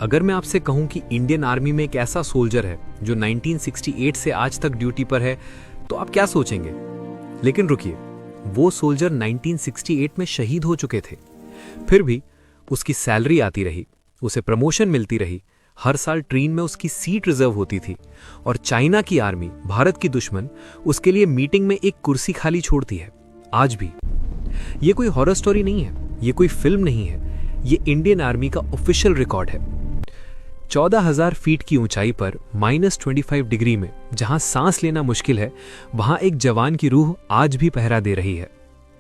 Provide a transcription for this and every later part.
अगर मैं आपसे कहूं कि इंडियन आर्मी में एक ऐसा सोल्जर है जो 1968 से आज तक ड्यूटी पर है, तो आप क्या सोचेंगे? लेकिन रुकिए, वो सोल्जर 1968 में शहीद हो चुके थे। फिर भी उसकी सैलरी आती रही, उसे प्रमोशन मिलती रही, हर साल ट्रेन में उसकी सीट रिजर्व होती थी और चाइना की आर्मी, भारत की दुश्मन, उसके लिए मीटिंग में एक कुर्सी खाली छोड़ती है। आज भी ये कोई हॉरर स्टोरी नहीं है, ये कोई फिल्म नहीं है, ये इंडियन आर्मी का ऑफिशियल रिकॉर्ड है। 14,000 फीट की ऊंचाई पर -25 डिग्री में जहां सांस लेना मुश्किल है, वहां एक जवान की रूह आज भी पहरा दे रही है।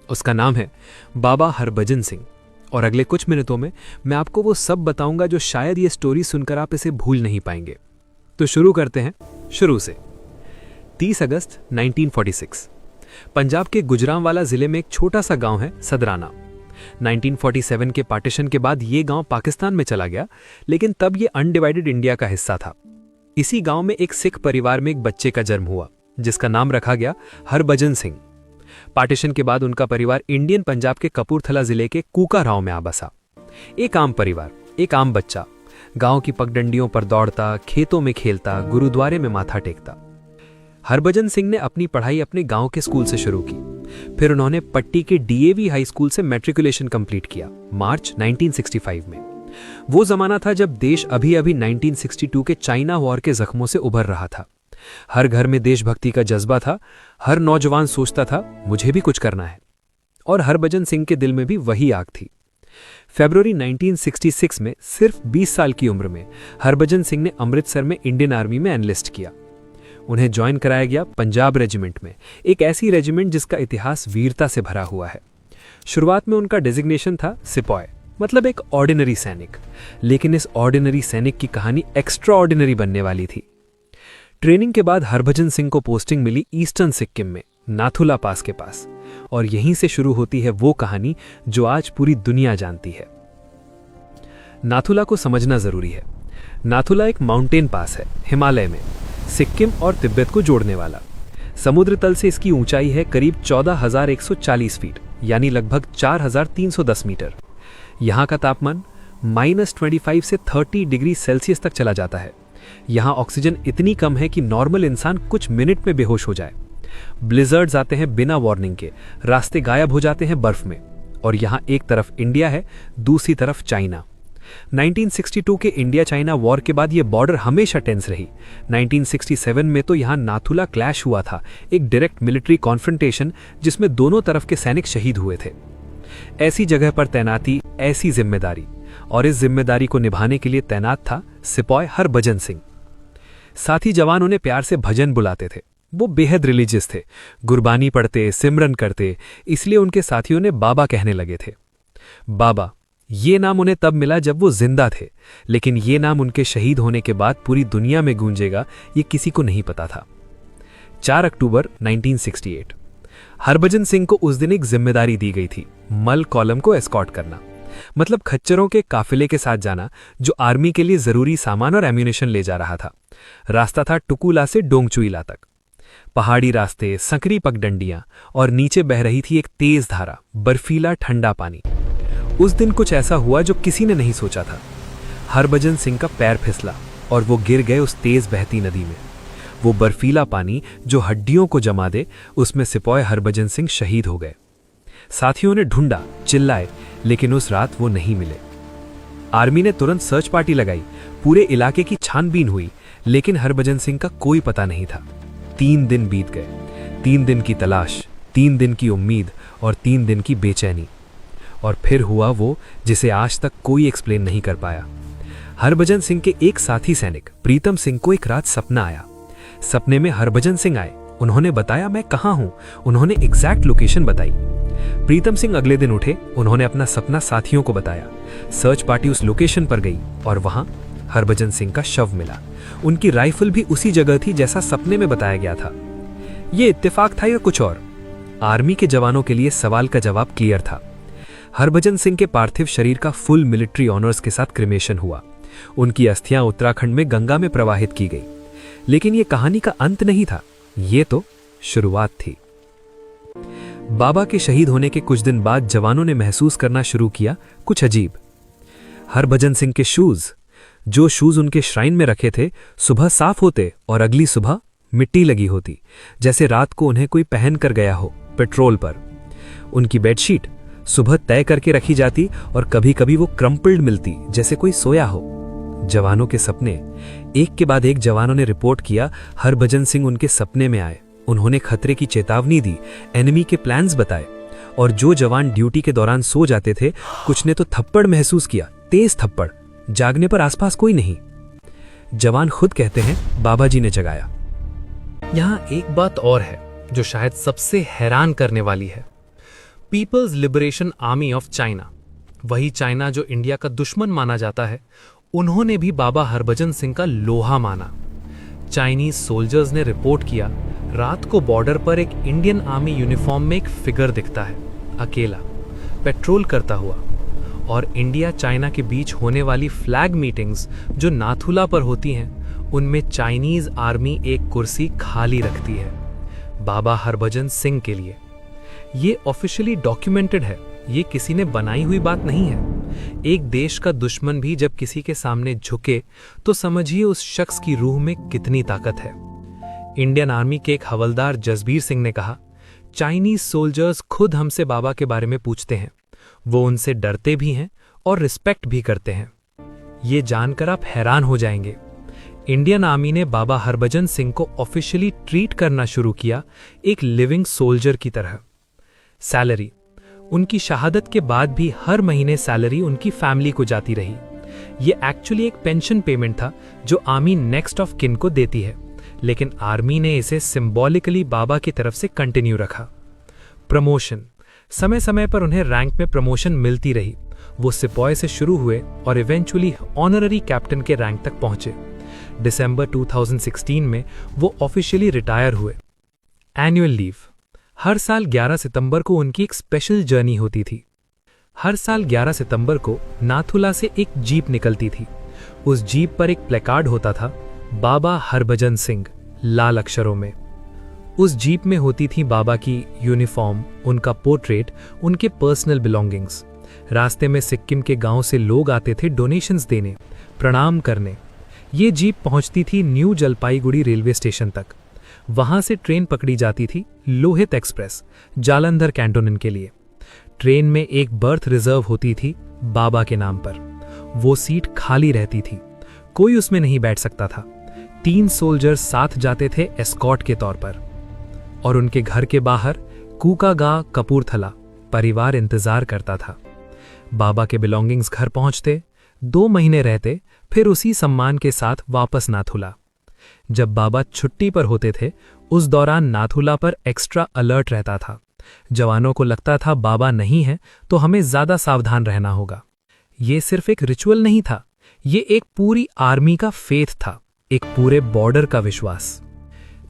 उसका नाम है बाबा हरभजन सिंह। और अगले कुछ मिनटों में मैं आपको वो सब बताऊंगा जो शायद ये स्टोरी सुनकर आप इसे भूल नहीं पाएंगे। तो शुरू करते हैं शुरू से। 30 अगस्त 1946 पंजाब के गुजरांवाला जिले में एक छोटा सा गांव है सदराना। 1947 के पार्टीशन के बाद ये गांव पाकिस्तान में चला गया, लेकिन तब ये अनडिवाइडेड इंडिया का हिस्सा था। इसी गांव में एक सिख परिवार में एक बच्चे का जन्म हुआ, जिसका नाम रखा गया हरभजन सिंह। पार्टीशन के बाद उनका परिवार इंडियन पंजाब के कपूरथला जिले के कूकाराव में आ बसा। एक आम परिवार, एक आम बच्चा, गांव की पगडंडियों पर दौड़ता, खेतों में खेलता, गुरुद्वारे में माथा टेकता। हरभजन सिंह ने अपनी पढ़ाई अपने गांव के स्कूल से शुरू की। फिर उन्होंने पट्टी के डीएवी हाई स्कूल से मैट्रिकुलेशन कंप्लीट किया मार्च 1965 में। वो जमाना था जब देश अभी अभी 1962 के चाइना वॉर के जख्मों से उभर रहा था। हर घर में देशभक्ति का जज्बा था, हर नौजवान सोचता था मुझे भी कुछ करना है। और हरभजन सिंह के दिल में भी वही आग थी। फरवरी 1966 में सिर्फ 20 साल की उम्र में हरभजन सिंह ने अमृतसर में इंडियन आर्मी में एनलिस्ट किया। उन्हें ज्वाइन कराया गया पंजाब रेजिमेंट में, एक ऐसी रेजिमेंट जिसका इतिहास वीरता से भरा हुआ है। शुरुआत में उनका डेजिग्नेशन था सिपॉय, मतलब एक ऑर्डिनरी सैनिक। लेकिन इस ऑर्डिनरी सैनिक की कहानी एक्स्ट्रा ऑर्डिनरी बनने वाली थी। ट्रेनिंग के बाद हरभजन सिंह को पोस्टिंग मिली ईस्टर्न सिक्किम में, नाथुला पास के पास। और यहीं से शुरू होती है वो कहानी जो आज पूरी दुनिया जानती है। नाथुला को समझना जरूरी है। नाथुला एक माउंटेन पास है हिमालय में, सिक्किम और तिब्बत को जोड़ने वाला। समुद्र तल से इसकी ऊंचाई है करीब 14,140 फीट, यानी लगभग 4,310 मीटर। यहां का तापमान -25 से 30 डिग्री सेल्सियस तक चला जाता है। यहां ऑक्सीजन इतनी कम है कि नॉर्मल इंसान कुछ मिनट में बेहोश हो जाए। ब्लिजर्ड्स आते हैं बिना वार्निंग के, रास्ते गायब हो जाते हैं बर्फ में। और यहां एक तरफ इंडिया है, दूसरी तरफ चाइना। 1962 के इंडिया चाइना वॉर के बाद यह बॉर्डर हमेशा टेंस रही। 1967 में तो यहां नाथुला क्लैश हुआ था, एक डायरेक्ट मिलिट्री कॉन्फ्रंटेशन जिसमें दोनों तरफ के सैनिक शहीद हुए थे। ऐसी जगह पर तैनाती, ऐसी जिम्मेदारी, और इस जिम्मेदारी को निभाने के लिए तैनात था सिपॉय हरभजन सिंह। साथी जवान उन्हें प्यार से भजन बुलाते थे। वो बेहद रिलीजियस थे, गुरबानी पढ़ते, सिमरन करते, इसलिए उनके साथियों ने बाबा कहने लगे थे। बाबा, ये नाम उन्हें तब मिला जब वो जिंदा थे, लेकिन ये नाम उनके शहीद होने के बाद पूरी दुनिया में गूंजेगा ये किसी को नहीं पता था। 4 अक्टूबर 1968 हरभजन सिंह को उस दिन एक जिम्मेदारी दी गई थी, मल कॉलम को एस्कॉर्ट करना, मतलब खच्चरों के काफिले के साथ जाना जो आर्मी के लिए जरूरी सामान और एम्यूनेशन ले जा रहा था। रास्ता था टुकुला से डोंगचुईला तक। पहाड़ी रास्ते, संकरी पगडंडियां और नीचे बह रही थी एक तेज धारा, बर्फीला ठंडा पानी। उस दिन कुछ ऐसा हुआ जो किसी ने नहीं सोचा था। हरभजन सिंह का पैर फिसला और वो गिर गए उस तेज बहती नदी में। वो बर्फीला पानी जो हड्डियों को जमा दे, उसमें सिपॉय हरभजन सिंह शहीद हो गए। साथियों ने ढूंढा, चिल्लाए, लेकिन उस रात वो नहीं मिले। आर्मी ने तुरंत सर्च पार्टी लगाई, पूरे इलाके की छानबीन हुई, लेकिन हरभजन सिंह का कोई पता नहीं था। 3 दिन बीत गए, 3 दिन की तलाश, 3 दिन की उम्मीद और 3 दिन की बेचैनी। और फिर हुआ वो जिसे आज तक कोई एक्सप्लेन नहीं कर पाया। हरभजन सिंह के एक साथी सैनिक प्रीतम सिंह को एक रात सपना आया। सपने में हरभजन सिंह आए, उन्होंने बताया मैं कहां हूं, उन्होंने एग्जैक्ट लोकेशन बताई। प्रीतम सिंह अगले दिन उठे, उन्होंने अपना सपना साथियों को बताया। सर्च पार्टी उस लोकेशन पर गई और वहां हरभजन सिंह का शव मिला। उनकी राइफल भी उसी जगह थी जैसा सपने में बताया गया था। यह इत्तेफाक था या कुछ और? आर्मी के जवानों के लिए सवाल का जवाब क्लियर था। हरभजन सिंह के पार्थिव शरीर का फुल मिलिट्री ऑनर्स के साथ क्रिमेशन हुआ। उनकी अस्थियां उत्तराखंड में गंगा में प्रवाहित की गई। लेकिन यह कहानी का अंत नहीं था, ये तो शुरुआत थी। बाबा के शहीद होने के कुछ दिन बाद जवानों ने महसूस करना शुरू किया कुछ अजीब। हरभजन सिंह के शूज, जो शूज उनके श्राइन में रखे थे सुबह साफ होते और अगली सुबह मिट्टी लगी होती, जैसे रात को उन्हें कोई पहन कर गया हो पेट्रोल पर। उनकी बेडशीट सुबह तय करके रखी जाती और कभी कभी वो क्रम्पल्ड मिलती, जैसे कोई सोया हो। जवानों के सपने, एक के बाद एक जवानों ने रिपोर्ट किया हरभजन सिंह उनके सपने में आए। उन्होंने खतरे की चेतावनी दी, एनिमी के प्लान्स बताए, और जो जवान ड्यूटी के दौरान सो जाते थे कुछ ने तो थप्पड़ महसूस किया, तेज थप्पड़, जागने पर आसपास कोई नहीं। जवान खुद कहते हैं बाबा जी ने जगाया। यहां एक बात और है जो शायद सबसे हैरान करने वाली है। People's Liberation Army of China, वही चाइना जो इंडिया का दुश्मन माना जाता है, उन्होंने भी बाबा हरभजन सिंह का लोहा माना। चाइनीज सोल्जर्स ने रिपोर्ट किया रात को बॉर्डर पर एक इंडियन आर्मी यूनिफॉर्म में एक फिगर दिखता है, अकेला, पेट्रोल करता हुआ। और इंडिया चाइना के बीच होने वाली फ्लैग मीटिंग्स जो नाथुला पर होती हैं, उनमें चाइनीज आर्मी एक कुर्सी खाली रखती है बाबा हरभजन सिंह के लिए। ये ऑफिशियली डॉक्यूमेंटेड है, ये किसी ने बनाई हुई बात नहीं है। एक देश का दुश्मन भी जब किसी के सामने झुके तो समझिए उस शख्स की रूह में कितनी ताकत है। इंडियन आर्मी के एक हवलदार जसबीर सिंह ने कहा, चाइनीज सोल्जर्स खुद हमसे बाबा के बारे में पूछते हैं, वो उनसे डरते भी हैं और रिस्पेक्ट भी करते हैं। ये जानकर आप हैरान हो जाएंगे, इंडियन आर्मी ने बाबा हरभजन सिंह को ऑफिशियली ट्रीट करना शुरू किया एक लिविंग सोल्जर की तरह। सैलरी, उनकी शहादत के बाद भी हर महीने सैलरी उनकी फैमिली को जाती रही। ये एक्चुअली एक पेंशन पेमेंट था जो आर्मी नेक्स्ट ऑफ किन को देती है, लेकिन आर्मी ने इसे सिंबॉलिकली बाबा की तरफ से कंटिन्यू रखा। प्रमोशन, समय समय पर उन्हें रैंक में प्रमोशन मिलती रही। वो सिपाही से शुरू हुए और इवेंचुअली ऑनररी कैप्टन के रैंक तक पहुंचे। दिसंबर 2016 में वो ऑफिशियली रिटायर हुए। एनुअल लीव, हर साल 11 सितंबर को उनकी एक स्पेशल जर्नी होती थी। हर साल 11 सितंबर को नाथुला से एक जीप निकलती थी। उस जीप पर एक प्लेकार्ड होता था, बाबा हरभजन सिंह, लाल अक्षरों में। उस जीप में होती थी बाबा की यूनिफॉर्म, उनका पोर्ट्रेट, उनके पर्सनल बिलोंगिंग्स। रास्ते में सिक्किम के गांव से लोग आते थे डोनेशंस देने, प्रणाम करने। ये जीप पहुंचती थी न्यू जलपाईगुड़ी रेलवे स्टेशन तक। वहां से ट्रेन पकड़ी जाती थी लोहित एक्सप्रेस, जालंधर कैंटोनमेंट के लिए। ट्रेन में एक बर्थ रिजर्व होती थी बाबा के नाम पर। वो सीट खाली रहती थी, कोई उसमें नहीं बैठ सकता था। 3 सोल्जर्स साथ जाते थे एस्कॉर्ट के तौर पर। और उनके घर के बाहर कूकागांव, कपूरथला परिवार इंतजार करता था। बाबा के बिलोंगिंग्स घर पहुंचते, 2 महीने रहते, फिर उसी सम्मान के साथ वापस नाथुला। जब बाबा छुट्टी पर होते थे, उस दौरान नाथुला पर एक्स्ट्रा अलर्ट रहता था। जवानों को लगता था बाबा नहीं है तो हमें ज्यादा सावधान रहना होगा। ये सिर्फ एक रिचुअल नहीं था, ये एक पूरी आर्मी का फेथ था, एक पूरे बॉर्डर का विश्वास।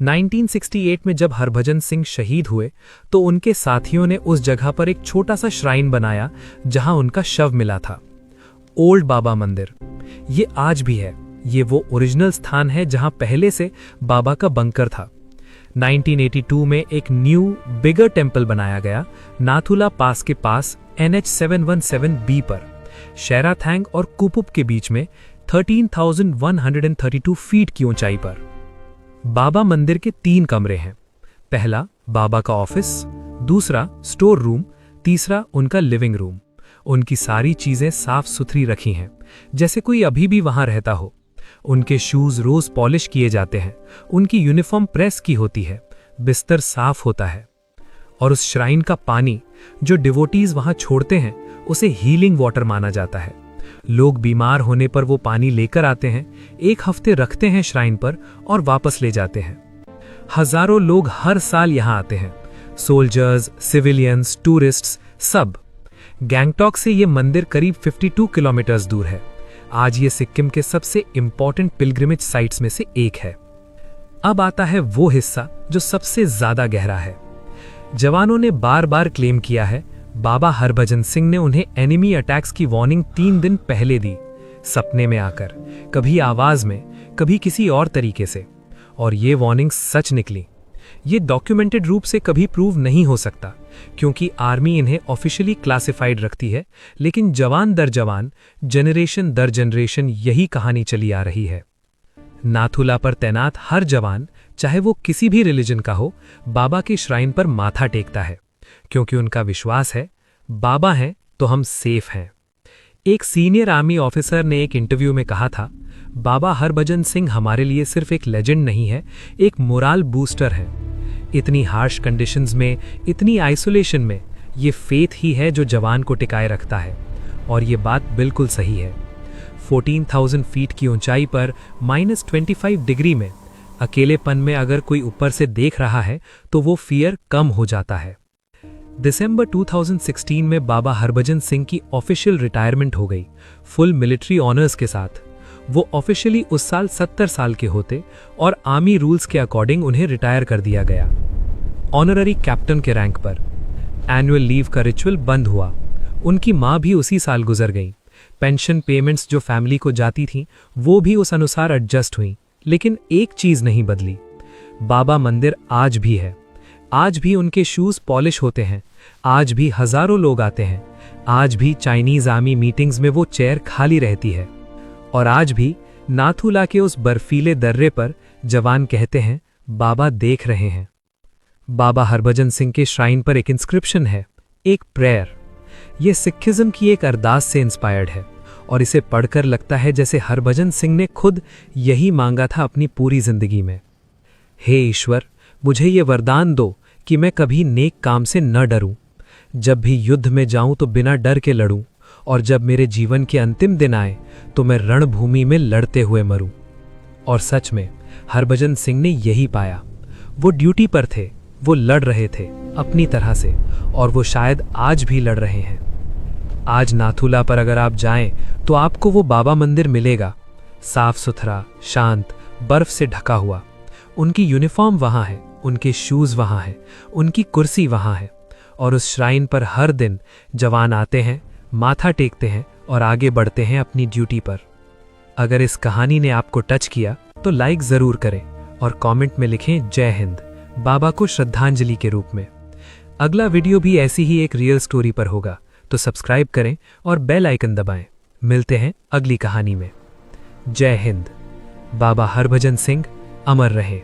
1968 में जब हरभजन सिंह शहीद हुए तो उनके साथियों ने उस जगह पर एक छोटा सा श्राइन बनाया जहां उनका शव मिला था। ओल्ड बाबा मंदिर, ये आज भी है। ये वो ओरिजिनल स्थान है जहां पहले से बाबा का बंकर था। 1982 में एक न्यू बिगर टेम्पल बनाया गया नाथुला पास के पास NH 717B पर, शेराथैंग और कुपुप के बीच में 13,132 फीट की ऊंचाई पर। बाबा मंदिर के 3 कमरे हैं। पहला बाबा का ऑफिस, दूसरा स्टोर रूम, तीसरा उनका लिविंग रूम। उनकी सारी चीजें साफ सुथरी रखी हैं, जैसे कोई अभी भी वहां रहता हो। उनके शूज रोज पॉलिश किए जाते हैं, उनकी यूनिफॉर्म प्रेस की होती है, बिस्तर साफ होता है। और उस श्राइन का पानी जो डिवोटीज वहां छोड़ते हैं, उसे हीलिंग वाटर माना जाता है। लोग बीमार होने पर वो पानी लेकर आते हैं, 1 हफ्ते रखते हैं श्राइन पर और वापस ले जाते हैं। हजारों लोग हर साल यहां आते हैं, सोल्जर्स, सिविलियंस, टूरिस्ट्स, सब। गैंगटॉक से ये मंदिर करीब 52 किलोमीटर दूर है। आज ये सिक्किम के सबसे इंपॉर्टेंट पिलग्रिमेज साइट्स में से एक है। अब आता है वो हिस्सा जो सबसे ज्यादा गहरा है। जवानों ने बार बार क्लेम किया है बाबा हरभजन सिंह ने उन्हें एनिमी अटैक्स की वार्निंग 3 दिन पहले दी, सपने में आकर, कभी आवाज में, कभी किसी और तरीके से। और ये वार्निंग सच निकली। ये डॉक्यूमेंटेड रूप से कभी प्रूव नहीं हो सकता, क्योंकि आर्मी इन्हें ऑफिशियली क्लासिफाइड रखती है, लेकिन जवान दर जवान, जनरेशन दर जनरेशन यही कहानी चली आ रही है। नाथुला पर तैनात हर जवान, चाहे वो किसी भी रिलीजन का हो, बाबा के श्राइन पर माथा टेकता है, क्योंकि उनका विश्वास है बाबा हैं तो हम सेफ हैं। एक सीनियर आर्मी ऑफिसर ने एक इंटरव्यू में कहा था, बाबा हरभजन सिंह हमारे लिए सिर्फ एक लेजेंड नहीं है, एक मोरल बूस्टर है। इतनी हार्श कंडीशंस में, इतनी आइसोलेशन में, ये फेथ ही है जो जवान को टिकाए रखता है। और ये बात बिल्कुल सही है। 14,000 फीट की ऊंचाई पर -25 डिग्री में अकेलेपन में अगर कोई ऊपर से देख रहा है तो वो फियर कम हो जाता है। दिसंबर 2016 में बाबा हरभजन सिंह की ऑफिशियल रिटायरमेंट हो गई, फुल मिलिट्री ऑनर्स के साथ। वो ऑफिशियली उस साल 70 साल के होते और आर्मी रूल्स के अकॉर्डिंग उन्हें रिटायर कर दिया गया, ऑनररी कैप्टन के रैंक पर। एनुअल लीव का रिचुअल बंद हुआ। उनकी मां भी उसी साल गुजर गई। पेंशन पेमेंट्स जो फैमिली को जाती थीं वो भी उस अनुसार एडजस्ट हुई, लेकिन एक चीज नहीं बदली, बाबा मंदिर आज भी है। आज भी उनके शूज पॉलिश होते हैं, आज भी हजारों लोग आते हैं, आज भी चाइनीज आर्मी मीटिंग्स में वो चेयर खाली रहती है। और आज भी नाथुला के उस बर्फीले दर्रे पर जवान कहते हैं बाबा देख रहे हैं। बाबा हरभजन सिंह के श्राइन पर एक इंस्क्रिप्शन है, एक प्रेयर। ये सिखिज्म की एक अरदास से इंस्पायर्ड है और इसे पढ़कर लगता है जैसे हरभजन सिंह ने खुद यही मांगा था अपनी पूरी जिंदगी में। हे ईश्वर, मुझे ये वरदान दो कि मैं कभी नेक काम से न डरूं, जब भी युद्ध में जाऊं तो बिना डर के लड़ूं, और जब मेरे जीवन के अंतिम दिन आए तो मैं रणभूमि में लड़ते हुए मरूं। और सच में हरभजन सिंह ने यही पाया। वो ड्यूटी पर थे, वो लड़ रहे थे अपनी तरह से, और वो शायद आज भी लड़ रहे हैं। आज नाथुला पर अगर आप जाएं तो आपको वो बाबा मंदिर मिलेगा, साफ सुथरा, शांत, बर्फ से ढका हुआ। उनकी यूनिफॉर्म वहां है, उनके शूज वहां है, उनकी कुर्सी वहां है, और उस श्राइन पर हर दिन जवान आते हैं, माथा टेकते हैं और आगे बढ़ते हैं अपनी ड्यूटी पर। अगर इस कहानी ने आपको टच किया तो लाइक जरूर करें और कमेंट में लिखें जय हिंद, बाबा को श्रद्धांजलि के रूप में। अगला वीडियो भी ऐसी ही एक रियल स्टोरी पर होगा, तो सब्सक्राइब करें और बेल आइकन दबाएं। मिलते हैं अगली कहानी में। जय हिंद। बाबा हरभजन सिंह अमर रहे।